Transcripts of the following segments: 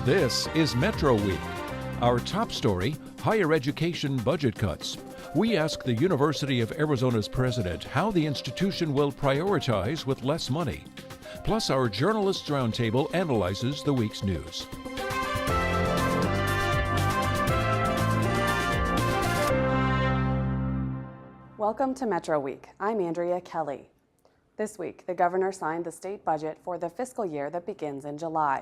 This is Metro Week. Our top story, higher education budget cuts. We ask the University of Arizona's president how the institution will prioritize with less money. Plus, our Journalists Roundtable analyzes the week's news. Welcome to Metro Week. I'm Andrea Kelly. This week, the governor signed the state budget for the fiscal year that begins in July.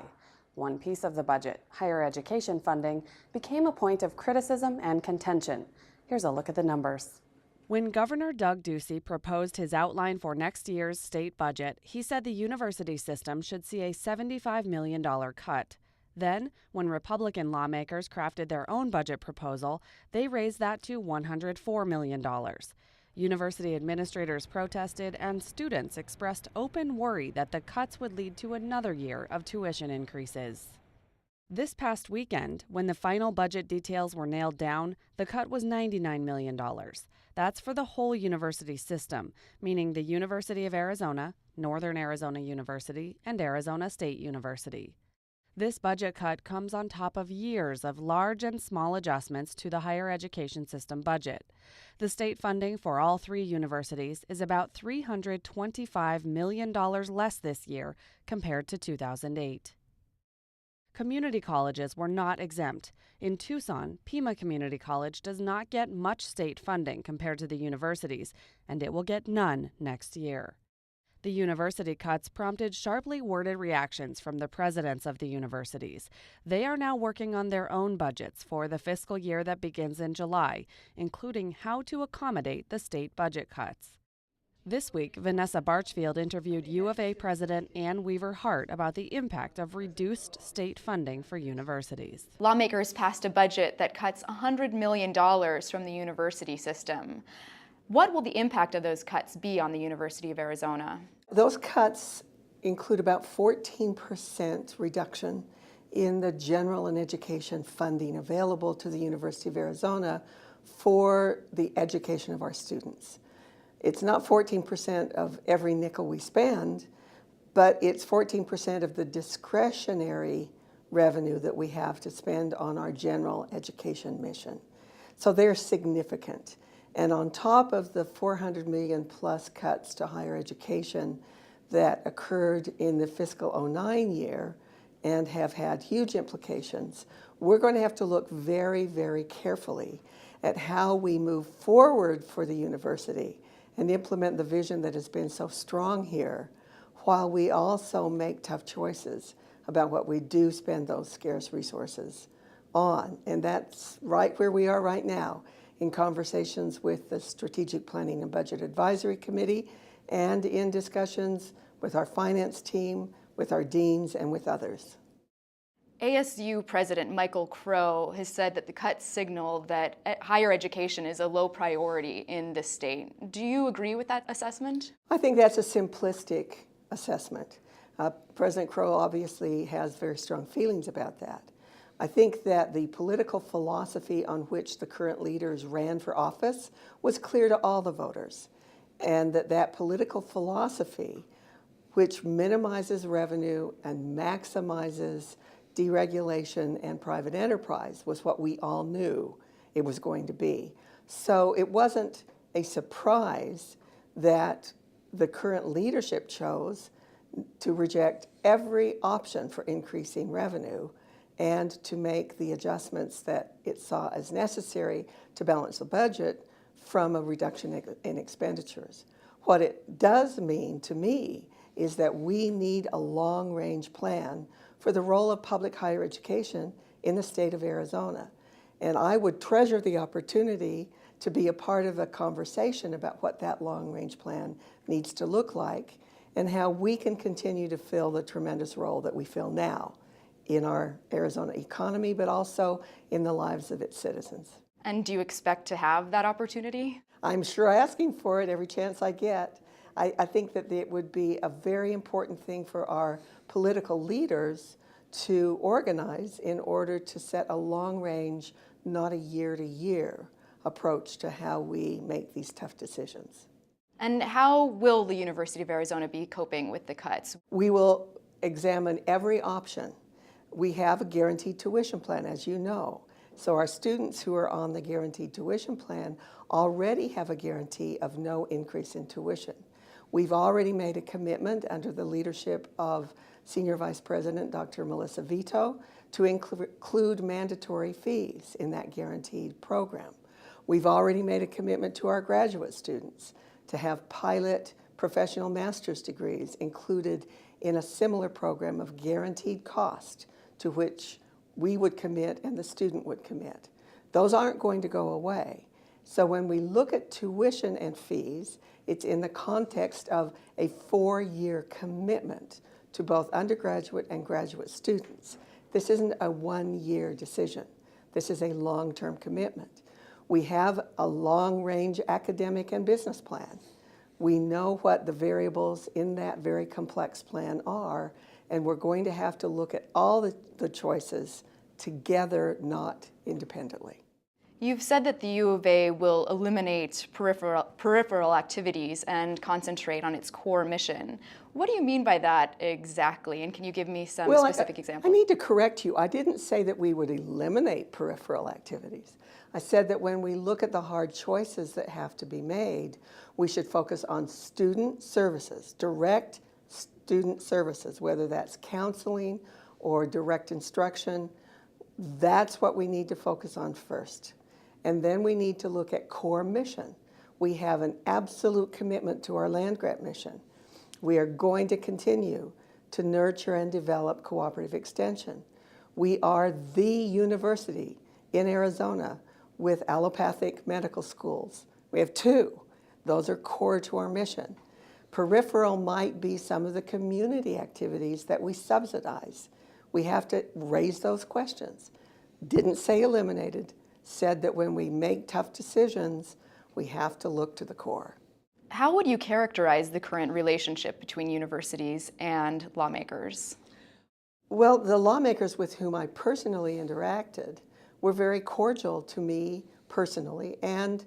One piece of the budget, higher education funding, became a point of criticism and contention. Here's a look at the numbers. When Governor Doug Ducey proposed his outline for next year's state budget, he said the university system should see a $75 million cut. Then, when Republican lawmakers crafted their own budget proposal, they raised that to $104 million. University administrators protested, and students expressed open worry that the cuts would lead to another year of tuition increases. This past weekend, when the final budget details were nailed down, the cut was $99 million. That's for the whole university system, meaning the University of Arizona, Northern Arizona University, and Arizona State University. This budget cut comes on top of years of large and small adjustments to the higher education system budget. The state funding for all three universities is about $325 million less this year compared to 2008. Community colleges were not exempt. In Tucson, PIMA Community College does not get much state funding compared to the universities, and it will get none next year. The university cuts prompted sharply worded reactions from the presidents of the universities. They are now working on their own budgets for the fiscal year that begins in July, including how to accommodate the state budget cuts. This week, Vanessa Barchfield interviewed U of A President Ann Weaver Hart about the impact of reduced state funding for universities. Lawmakers passed a budget that cuts $100 million from the university system. What will the impact of those cuts be on the University of Arizona? Those cuts include about 14% reduction in the general and education funding available to the University of Arizona for the education of our students. It's not 14% of every nickel we spend, but it's 14% of the discretionary revenue that we have to spend on our general education mission. So they're significant. And on top of the $400 million plus cuts to higher education that occurred in the fiscal '09 year and have had huge implications, we're going to have to look very, very carefully at how we move forward for the university and implement the vision that has been so strong here, while we also make tough choices about what we do spend those scarce resources on. And that's right where we are right now, in conversations with the Strategic Planning and Budget Advisory Committee and in discussions with our finance team, with our deans, and with others. ASU President Michael Crow has said that the cuts signal that higher education is a low priority in the state. Do you agree with that assessment? I think that's a simplistic assessment. President Crow obviously has very strong feelings about that. I think that the political philosophy on which the current leaders ran for office was clear to all the voters, and that political philosophy, which minimizes revenue and maximizes deregulation and private enterprise, was what we all knew it was going to be. So it wasn't a surprise that the current leadership chose to reject every option for increasing revenue and to make the adjustments that it saw as necessary to balance the budget from a reduction in expenditures. What it does mean to me is that we need a long-range plan for the role of public higher education in the state of Arizona. And I would treasure the opportunity to be a part of a conversation about what that long-range plan needs to look like and how we can continue to fill the tremendous role that we fill now in our Arizona economy, but also in the lives of its citizens. And do you expect to have that opportunity? I'm sure asking for it every chance I get. I think that it would be a very important thing for our political leaders to organize in order to set a long-range, not a year-to-year approach to how we make these tough decisions. And how will the University of Arizona be coping with the cuts? We will examine every option. we have a guaranteed tuition plan, as you know. So our students who are on the guaranteed tuition plan already have a guarantee of no increase in tuition. We've already made a commitment under the leadership of Senior Vice President Dr. Melissa Vito to include mandatory fees in that guaranteed program. We've already made a commitment to our graduate students to have pilot professional master's degrees included in a similar program of guaranteed cost to which we would commit and the student would commit. Those aren't going to go away. So when we look at tuition and fees, it's in the context of a 4-year commitment to both undergraduate and graduate students. This isn't a 1-year decision. This is a long-term commitment. We have a long-range academic and business plan. We know what the variables in that very complex plan are, and we're going to have to look at all the choices together, not independently. You've said that the U of A will eliminate peripheral activities and concentrate on its core mission. What do you mean by that exactly? And can you give me some specific examples? I need to correct you. I didn't say that we would eliminate peripheral activities. I said that when we look at the hard choices that have to be made, we should focus on student services, direct student services, whether that's counseling or direct instruction. That's what we need to focus on first. And then we need to look at core mission. We have an absolute commitment to our land-grant mission. We are going to continue to nurture and develop cooperative extension. We are the university in Arizona with allopathic medical schools. We have 2. Those are core to our mission. Peripheral might be some of the community activities that we subsidize. We have to raise those questions. Didn't say eliminated, said that when we make tough decisions, we have to look to the core. How would you characterize the current relationship between universities and lawmakers? Well, the lawmakers with whom I personally interacted were very cordial to me personally and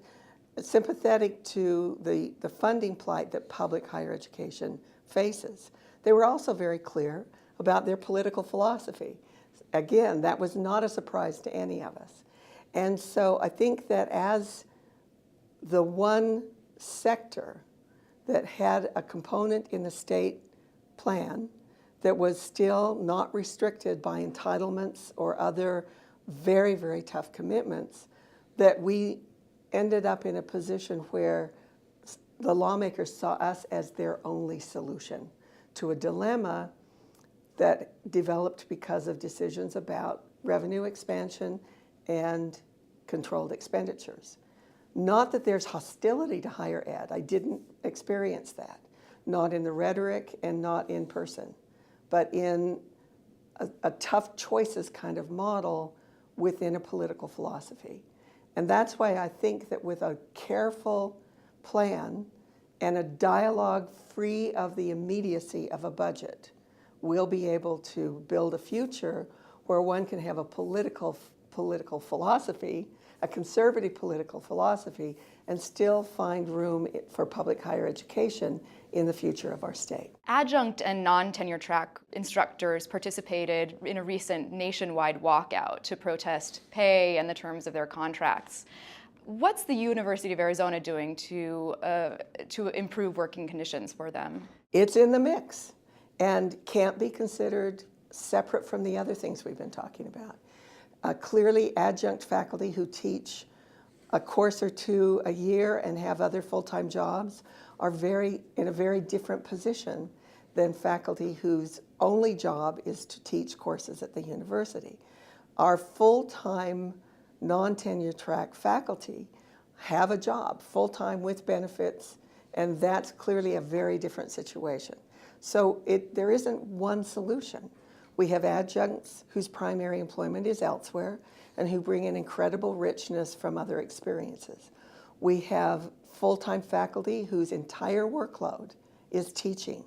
sympathetic to the funding plight that public higher education faces. They were also very clear about their political philosophy. Again, that was not a surprise to any of us. And so I think that as the one sector that had a component in the state plan that was still not restricted by entitlements or other very, very tough commitments, that we ended up in a position where the lawmakers saw us as their only solution to a dilemma that developed because of decisions about revenue expansion and controlled expenditures. Not that there's hostility to higher ed. I didn't experience that. Not in the rhetoric and not in person, but in a tough choices kind of model within a political philosophy. And that's why I think that with a careful plan and a dialogue free of the immediacy of a budget, we'll be able to build a future where one can have a political philosophy, a conservative political philosophy, and still find room for public higher education in the future of our state. Adjunct and non-tenure track instructors participated in a recent nationwide walkout to protest pay and the terms of their contracts. What's the University of Arizona doing to improve working conditions for them? It's in the mix and can't be considered separate from the other things we've been talking about. Clearly, adjunct faculty who teach a course or 2 a year and have other full-time jobs are in a very different position than faculty whose only job is to teach courses at the university. Our full-time, non-tenure track faculty have a job, full-time with benefits, and that's clearly a very different situation. So there isn't one solution. We have adjuncts whose primary employment is elsewhere and who bring in incredible richness from other experiences. We have full-time faculty whose entire workload is teaching,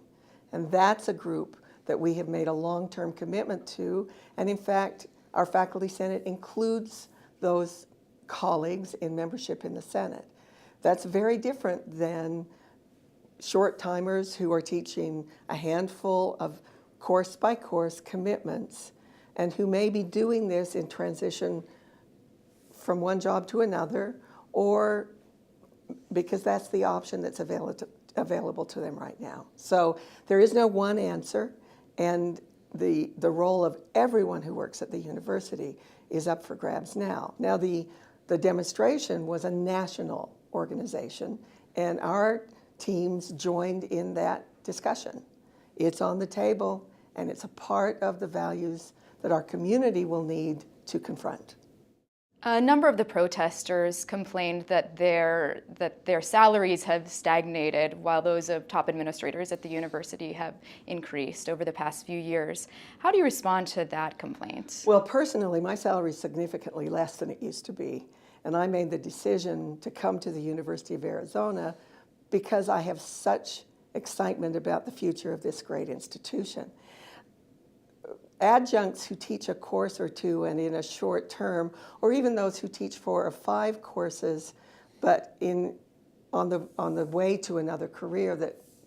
and that's a group that we have made a long-term commitment to, and in fact, our Faculty Senate includes those colleagues in membership in the Senate. That's very different than short-timers who are teaching a handful of course-by-course commitments and who may be doing this in transition from one job to another, or because that's the option that's available to them right now. So there is no one answer, and the role of everyone who works at the university is up for grabs now. Now the demonstration was a national organization, and our teams joined in that discussion. It's on the table, and it's a part of the values that our community will need to confront. A number of the protesters complained that their salaries have stagnated while those of top administrators at the university have increased over the past few years. How do you respond to that complaint? Well, personally, my salary is significantly less than it used to be, and I made the decision to come to the University of Arizona because I have such excitement about the future of this great institution. Adjuncts who teach a course or two and in a short term, or even those who teach 4 or 5 courses, but on the way to another career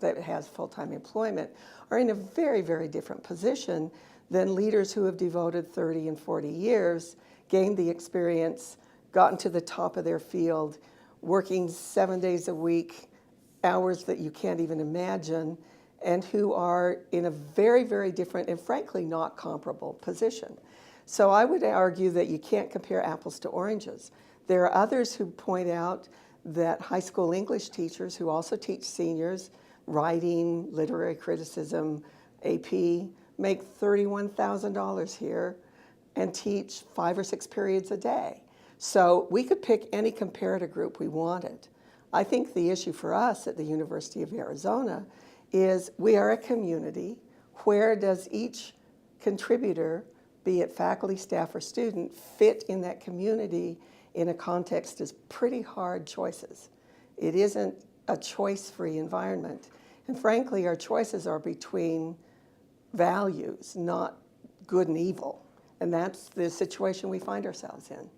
that has full-time employment, are in a very, very different position than leaders who have devoted 30 and 40 years, gained the experience, gotten to the top of their field, working 7 days a week, hours that you can't even imagine, and who are in a very, very different and frankly not comparable position. So I would argue that you can't compare apples to oranges. There are others who point out that high school English teachers who also teach seniors, writing, literary criticism, AP, make $31,000 here and teach 5 or 6 periods a day. So we could pick any comparator group we wanted. I think the issue for us at the University of Arizona is we are a community. Where does each contributor, be it faculty, staff, or student, fit in that community in a context of pretty hard choices? It isn't a choice-free environment. And frankly, our choices are between values, not good and evil. And that's the situation we find ourselves in.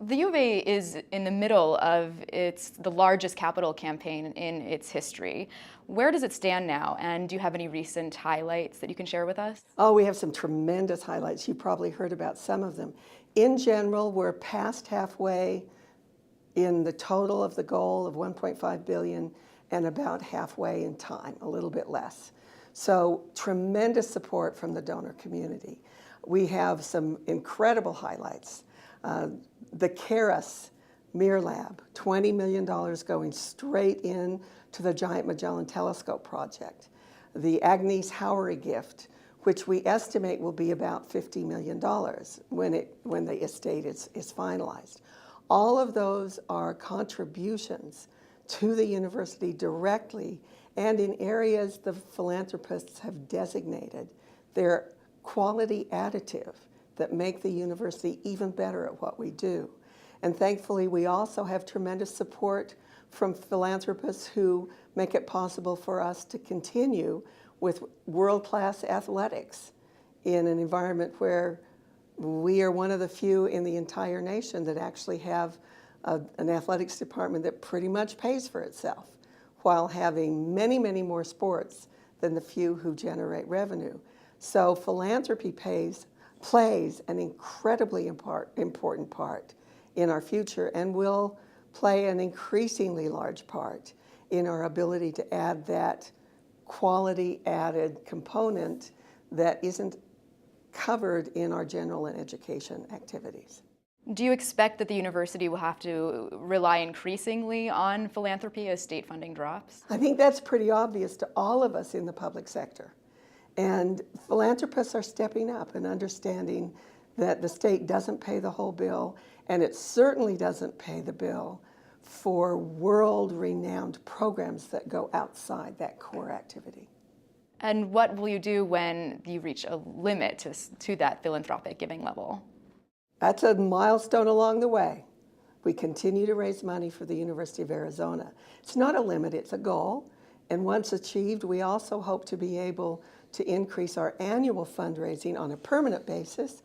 The U of A is in the middle of the largest capital campaign in its history. Where does it stand now, and do you have any recent highlights that you can share with us? Oh, we have some tremendous highlights. You probably heard about some of them. In general, we're past halfway in the total of the goal of $1.5 billion and about halfway in time, a little bit less. So tremendous support from the donor community. We have some incredible highlights. The Keras Mir Lab, $20 million going straight in to the Giant Magellan Telescope project. The Agnes Howery gift, which we estimate will be about $50 million when the estate is finalized. All of those are contributions to the university directly and in areas the philanthropists have designated. They're quality additive that make the university even better at what we do. And thankfully, we also have tremendous support from philanthropists who make it possible for us to continue with world-class athletics in an environment where we are one of the few in the entire nation that actually have an athletics department that pretty much pays for itself while having many, many more sports than the few who generate revenue. So philanthropy plays an incredibly important part in our future and will play an increasingly large part in our ability to add that quality added component that isn't covered in our general and education activities. Do you expect that the university will have to rely increasingly on philanthropy as state funding drops? I think that's pretty obvious to all of us in the public sector. And philanthropists are stepping up and understanding that the state doesn't pay the whole bill, and it certainly doesn't pay the bill for world-renowned programs that go outside that core activity. And what will you do when you reach a limit to that philanthropic giving level? That's a milestone along the way. We continue to raise money for the University of Arizona. It's not a limit, it's a goal. And once achieved, we also hope to be able to increase our annual fundraising on a permanent basis.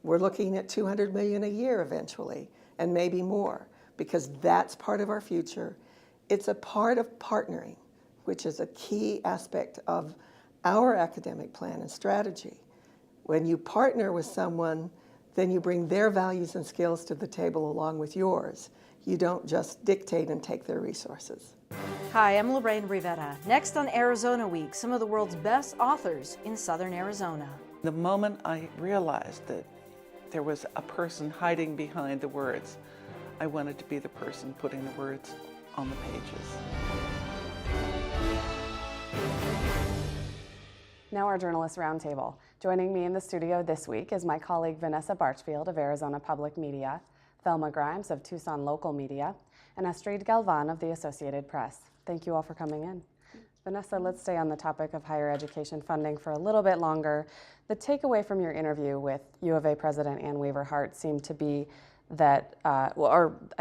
We're looking at $200 million a year eventually, and maybe more, because that's part of our future. It's a part of partnering, which is a key aspect of our academic plan and strategy. When you partner with someone, then you bring their values and skills to the table along with yours. You don't just dictate and take their resources. Hi, I'm Lorraine Rivera. Next on Arizona Week, some of the world's best authors in Southern Arizona. The moment I realized that there was a person hiding behind the words, I wanted to be the person putting the words on the pages. Now our Journalist Roundtable. Joining me in the studio this week is my colleague Vanessa Barchfield of Arizona Public Media, Thelma Grimes of Tucson Local Media, and Astrid Galvan of the Associated Press. Thank you all for coming in. Vanessa, let's stay on the topic of higher education funding for a little bit longer. The takeaway from your interview with U of A President Ann Weaver Hart seemed to be that, I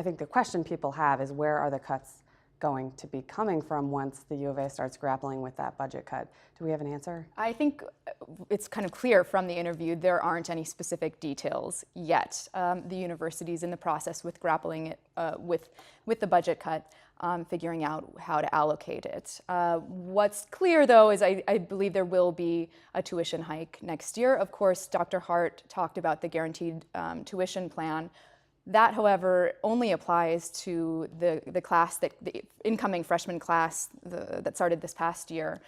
think the question people have is, where are the cuts going to be coming from once the U of A starts grappling with that budget cut? Do we have an answer? I think it's kind of clear from the interview there aren't any specific details yet. The university's in the process with grappling with the budget cut, figuring out how to allocate it. What's clear, though, is I believe there will be a tuition hike next year. Of course, Dr. Hart talked about the guaranteed tuition plan. That, however, only applies to the class, the incoming freshman class that started this past year.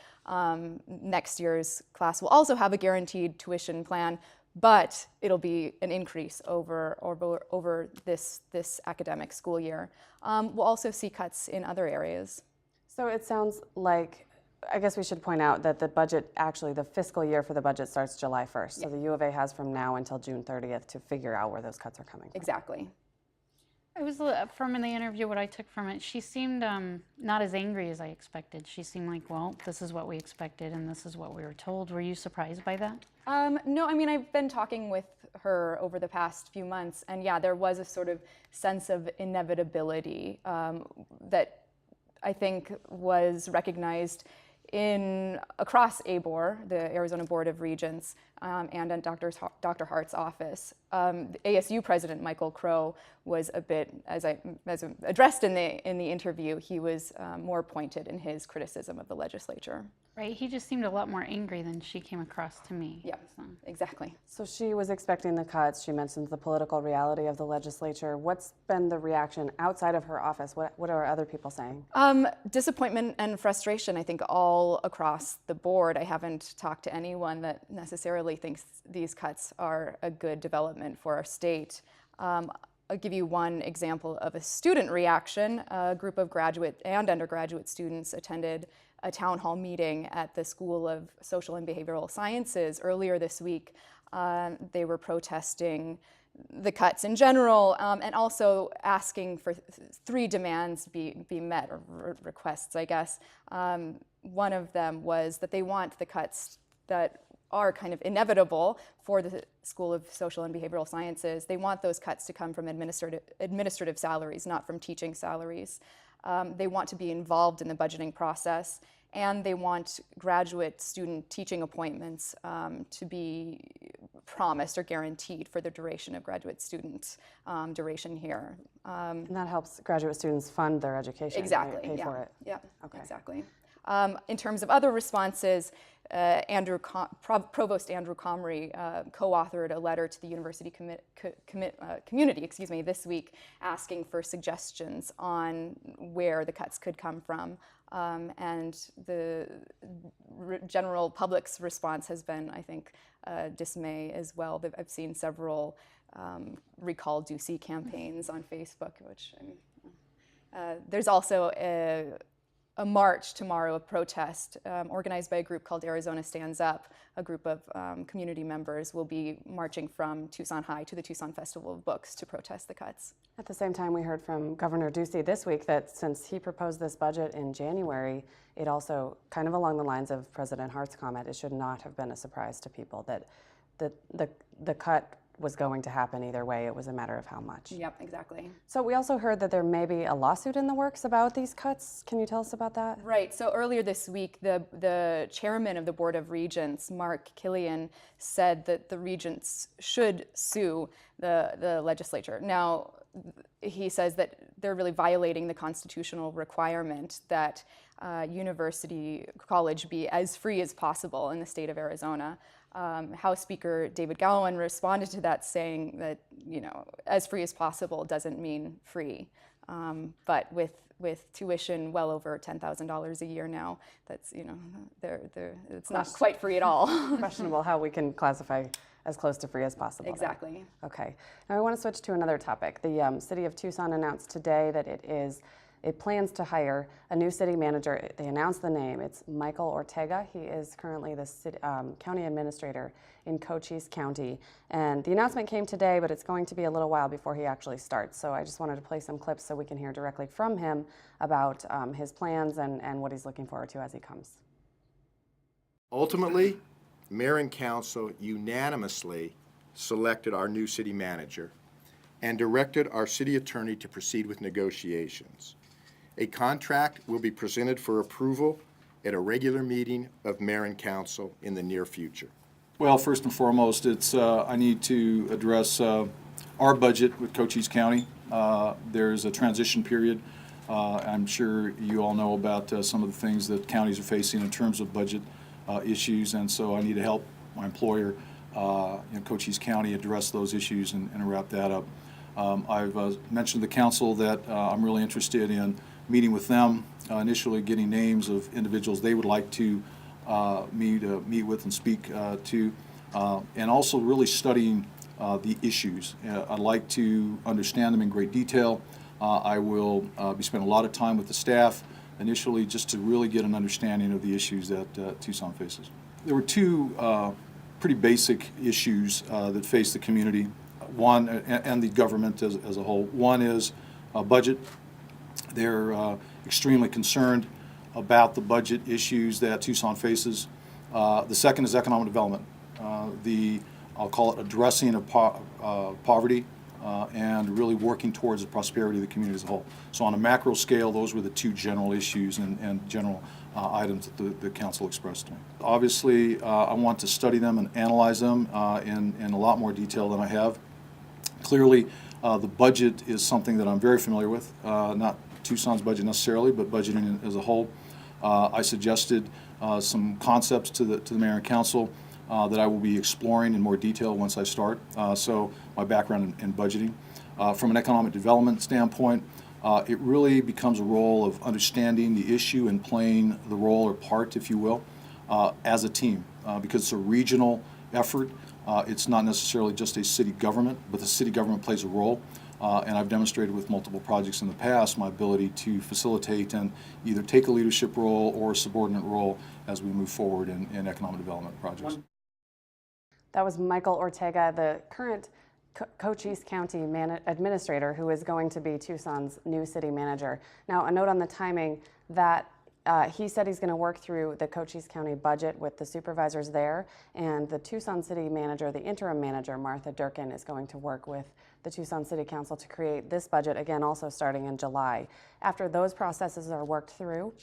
Next year's class will also have a guaranteed tuition plan, but it'll be an increase over this academic school year. We'll also see cuts in other areas. So it sounds like, I guess we should point out that the budget, actually the fiscal year for the budget starts July 1st. So the U of A has from now until June 30th to figure out where those cuts are coming from. Exactly. It was from in the interview, what I took from it, she seemed not as angry as I expected. She seemed like, well, this is what we expected and this is what we were told. Were you surprised by that? No, I mean, I've been talking with her over the past few months, and yeah, there was a sort of sense of inevitability that I think was recognized across ABOR, the Arizona Board of Regents, and in Dr. Hart's office. The ASU President Michael Crow was a bit, as addressed in the interview, he was more pointed in his criticism of the legislature. Right, he just seemed a lot more angry than she came across to me. Yeah, so. Exactly. So she was expecting the cuts. She mentions the political reality of the legislature. What's been the reaction outside of her office? What are other people saying? Disappointment and frustration, I think, all across the board. I haven't talked to anyone that necessarily thinks these cuts are a good development for our state. I'll give you one example of a student reaction. A group of graduate and undergraduate students attended a town hall meeting at the School of Social and Behavioral Sciences earlier this week. They were protesting the cuts in general, and also asking for three demands be met, or requests, I guess. One of them was that they want the cuts that are kind of inevitable for the School of Social and Behavioral Sciences. They want those cuts to come from administrative salaries, not from teaching salaries. They want to be involved in the budgeting process, and they want graduate student teaching appointments to be promised or guaranteed for the duration of graduate student duration here. And that helps graduate students fund their education. Exactly. Right? Pay for it. Yeah. Okay. Exactly. In terms of other responses, Provost Andrew Comrie co-authored a letter to the university community, this week, asking for suggestions on where the cuts could come from. And the general public's response has been, I think, dismay as well. I've seen several Recall Ducey campaigns on Facebook, which there's also a march tomorrow, a protest organized by a group called Arizona Stands Up. A group of community members will be marching from Tucson High to the Tucson Festival of Books to protest the cuts. At the same time, we heard from Governor Ducey this week that since he proposed this budget in January, it also, kind of along the lines of President Hart's comment, it should not have been a surprise to people that the cut was going to happen either way. It was a matter of how much. Yep, exactly. So we also heard that there may be a lawsuit in the works about these cuts. Can you tell us about that? Right. So earlier this week, the chairman of the Board of Regents, Mark Killian, said that the regents should sue the legislature. Now, he says that they're really violating the constitutional requirement that college be as free as possible in the state of Arizona. House Speaker David Gallivan responded to that saying that, as free as possible doesn't mean free. But with tuition well over $10,000 a year now, that's, it's not quite free at all. Questionable how we can classify as close to free as possible. Exactly. Then. Okay. Now I want to switch to another topic. The City of Tucson announced today that it plans to hire a new city manager. They announced the name. It's Michael Ortega. He is currently the county administrator in Cochise County. And the announcement came today, but it's going to be a little while before he actually starts. So I just wanted to play some clips so we can hear directly from him about his plans and what he's looking forward to as he comes. Ultimately, Mayor and Council unanimously selected our new city manager and directed our city attorney to proceed with negotiations. A contract will be presented for approval at a regular meeting of Mayor and Council in the near future. Well, first and foremost, I need to address our budget with Cochise County. There's a transition period. I'm sure you all know about some of the things that counties are facing in terms of budget issues, and so I need to help my employer, Cochise County, address those issues and wrap that up. I've mentioned to the council that I'm really interested in meeting with them, initially getting names of individuals they would like to meet with and speak to, and also really studying the issues. I'd like to understand them in great detail. I will be spending a lot of time with the staff initially just to really get an understanding of the issues that Tucson faces. There were two pretty basic issues that face the community, one, and the government as a whole. One is budget. They're extremely concerned about the budget issues that Tucson faces. The second is economic development. I'll call it addressing of poverty and really working towards the prosperity of the community as a whole. So on a macro scale, those were the two general issues and general items that the council expressed to me. Obviously, I want to study them and analyze them in a lot more detail than I have. Clearly, the budget is something that I'm very familiar with, not Tucson's budget necessarily, but budgeting as a whole. I suggested some concepts to the mayor and council that I will be exploring in more detail once I start. So my background in budgeting. From an economic development standpoint, it really becomes a role of understanding the issue and playing the role or part, if you will, as a team, because it's a regional effort. It's not necessarily just a city government, but the city government plays a role. And I've demonstrated with multiple projects in the past my ability to facilitate and either take a leadership role or a subordinate role as we move forward in economic development projects. That was Michael Ortega, the current Cochise County administrator, who is going to be Tucson's new city manager. Now, a note on the timing that he said he's going to work through the Cochise County budget with the supervisors there, and the Tucson city manager, the interim manager, Martha Durkin, is going to work with the Tucson City Council to create this budget, again, also starting in July. After those processes are worked through,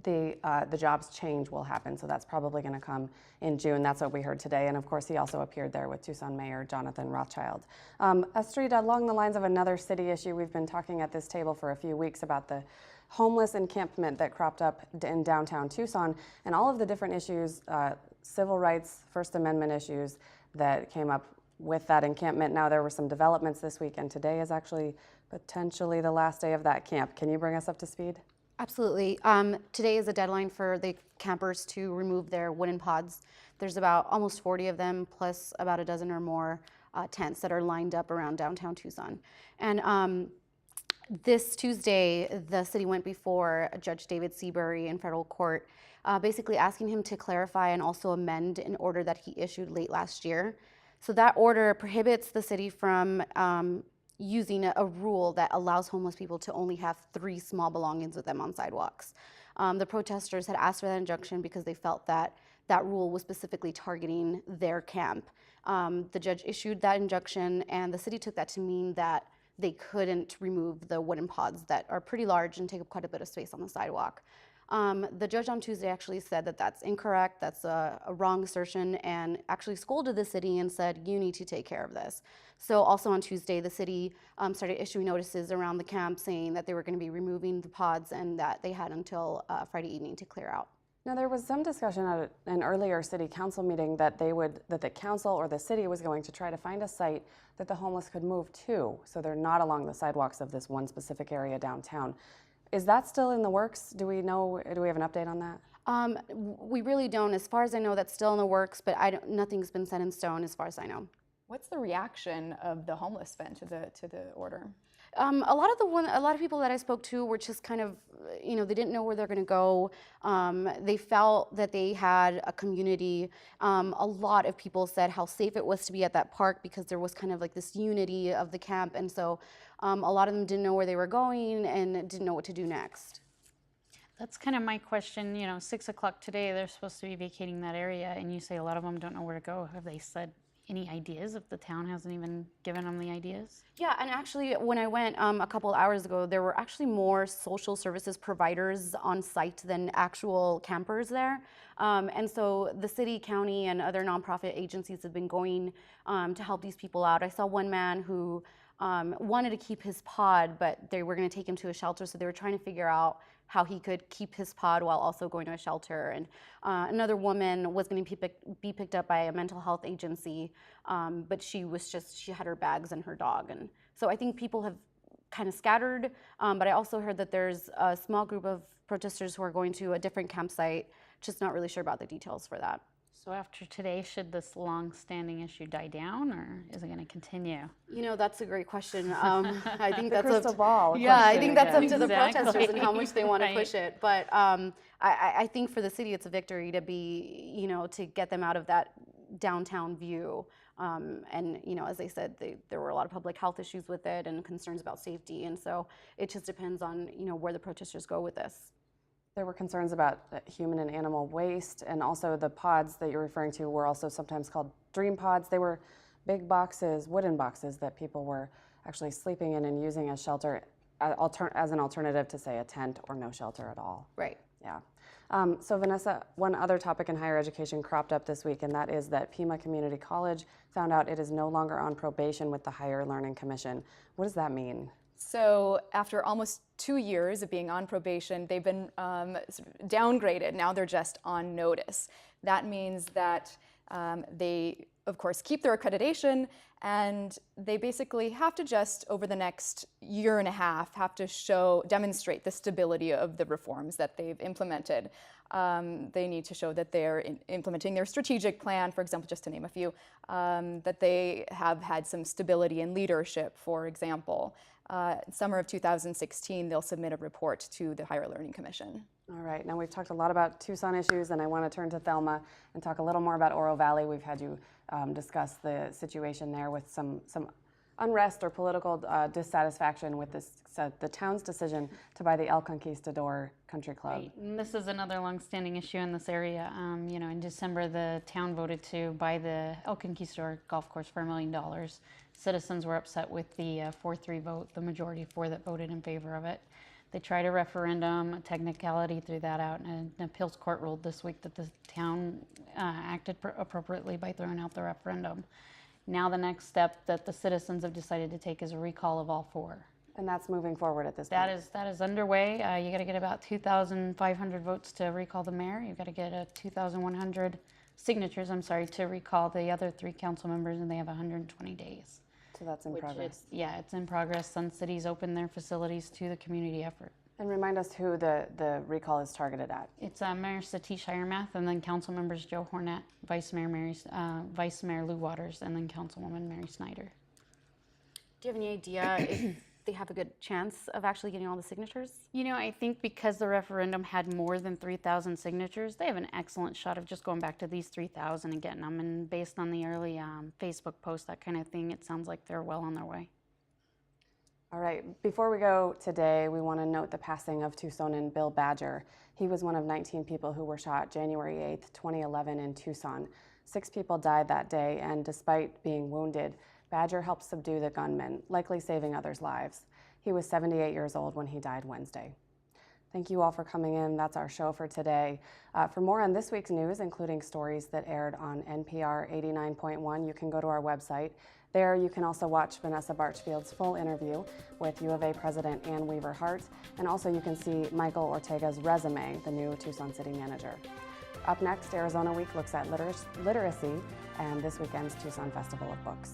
the jobs change will happen, so that's probably going to come in June. That's what we heard today, and of course he also appeared there with Tucson Mayor Jonathan Rothschild. Astrid, along the lines of another city issue, we've been talking at this table for a few weeks about the homeless encampment that cropped up in downtown Tucson and all of the different issues, civil rights, First Amendment issues that came up with that encampment. Now there were some developments this week, and today is actually potentially the last day of that camp. Can you bring us up to speed? Absolutely. Today is a deadline for the campers to remove their wooden pods. There's about almost 40 of them, plus about a dozen or more tents that are lined up around downtown Tucson. And this Tuesday, the city went before Judge David Seabury in federal court, basically asking him to clarify and also amend an order that he issued late last year. So that order prohibits the city from using a rule that allows homeless people to only have 3 small belongings with them on sidewalks. The protesters had asked for that injunction because they felt that that rule was specifically targeting their camp. The judge issued that injunction, and the city took that to mean that they couldn't remove the wooden pods that are pretty large and take up quite a bit of space on the sidewalk. The judge on Tuesday actually said that that's incorrect, that's a wrong assertion, and actually scolded the city and said, you need to take care of this. So also on Tuesday, the city started issuing notices around the camp saying that they were going to be removing the pods and that they had until Friday evening to clear out. Now, there was some discussion at an earlier city council meeting that that the council or the city was going to try to find a site that the homeless could move to, so they're not along the sidewalks of this one specific area downtown. Is that still in the works? Do we have an update on that? We really don't. As far as I know, that's still in the works, but nothing's been set in stone as far as I know. What's the reaction of the homeless then to the order? A lot of people that I spoke to were just kind of, they didn't know where they're going to go. They felt that they had a community. A lot of people said how safe it was to be at that park because there was kind of like this unity of the camp, and so a lot of them didn't know where they were going and didn't know what to do next. That's kind of my question. 6 o'clock today, they're supposed to be vacating that area, and you say a lot of them don't know where to go. Have they said any ideas if the town hasn't even given them the ideas? Yeah, and actually when I went a couple hours ago, there were actually more social services providers on site than actual campers there. And so the city, county, and other nonprofit agencies have been going to help these people out. I saw one man who wanted to keep his pod, but they were going to take him to a shelter, so they were trying to figure out how he could keep his pod while also going to a shelter. And another woman was going to be picked up by a mental health agency, but she had her bags and her dog. And so I think people have kind of scattered, but I also heard that there's a small group of protesters who are going to a different campsite, just not really sure about the details for that. So after today, should this long-standing issue die down, or is it going to continue? That's a great question. I think The that's crystal ball. Yeah, I think that's up to the Exactly. protesters and how much they want Right. to push it. But I think for the city, it's a victory to be, to get them out of that downtown view. And as I said, there were a lot of public health issues with it and concerns about safety. And so it just depends on, where the protesters go with this. There were concerns about human and animal waste, and also the pods that you're referring to were also sometimes called dream pods. They were big boxes, wooden boxes that people were actually sleeping in and using as shelter, as an alternative to, say, a tent or no shelter at all. Right. Yeah. So Vanessa, one other topic in higher education cropped up this week, and that is that PIMA Community College found out it is no longer on probation with the Higher Learning Commission. What does that mean? So after almost 2 years of being on probation, they've been sort of downgraded. Now they're just on notice. That means that they, of course, keep their accreditation, and they basically have to just, over the next year and a half, have to demonstrate the stability of the reforms that they've implemented. They need to show that they're implementing their strategic plan, for example, just to name a few, that they have had some stability in leadership, for example. Summer of 2016, they'll submit a report to the Higher Learning Commission. All right, now we've talked a lot about Tucson issues, and I want to turn to Thelma and talk a little more about Oro Valley. We've had you discuss the situation there with some unrest or political dissatisfaction with the town's decision to buy the El Conquistador Country Club. Right. And this is another long-standing issue in this area. In December, the town voted to buy the El Conquistador golf course for $1 million. Citizens were upset with the 4-3 vote, the majority 4 that voted in favor of it. They tried a referendum, a technicality threw that out, and an appeals court ruled this week that the town acted appropriately by throwing out the referendum. Now the next step that the citizens have decided to take is a recall of all 4. And that's moving forward at this point. That is underway. You got to get about 2,500 votes to recall the mayor. You've got to get 2,100 signatures, to recall the other 3 council members, and they have 120 days. So that's in progress. It's in progress. Sun City's opened their facilities to the community effort. And remind us who the recall is targeted at. It's Mayor Satish Hiremath, and then council members Joe Hornet, Vice Mayor Lou Waters, and then Councilwoman Mary Snyder. Do you have any idea if they have a good chance of actually getting all the signatures? I think because the referendum had more than 3,000 signatures, they have an excellent shot of just going back to these 3,000 and getting them. And based on the early Facebook posts, that kind of thing, it sounds like they're well on their way. All right, before we go today, we want to note the passing of Tucsonan Bill Badger. He was one of 19 people who were shot January 8th, 2011 in Tucson. 6 people died that day, and despite being wounded, Badger helped subdue the gunman, likely saving others' lives. He was 78 years old when he died Wednesday. Thank you all for coming in. That's our show for today. For more on this week's news, including stories that aired on NPR 89.1, you can go to our website, There you can also watch Vanessa Barchfield's full interview with U of A President Ann Weaver Hart, and also you can see Michael Ortega's resume, the new Tucson City Manager. Up next, Arizona Week looks at literacy and this weekend's Tucson Festival of Books.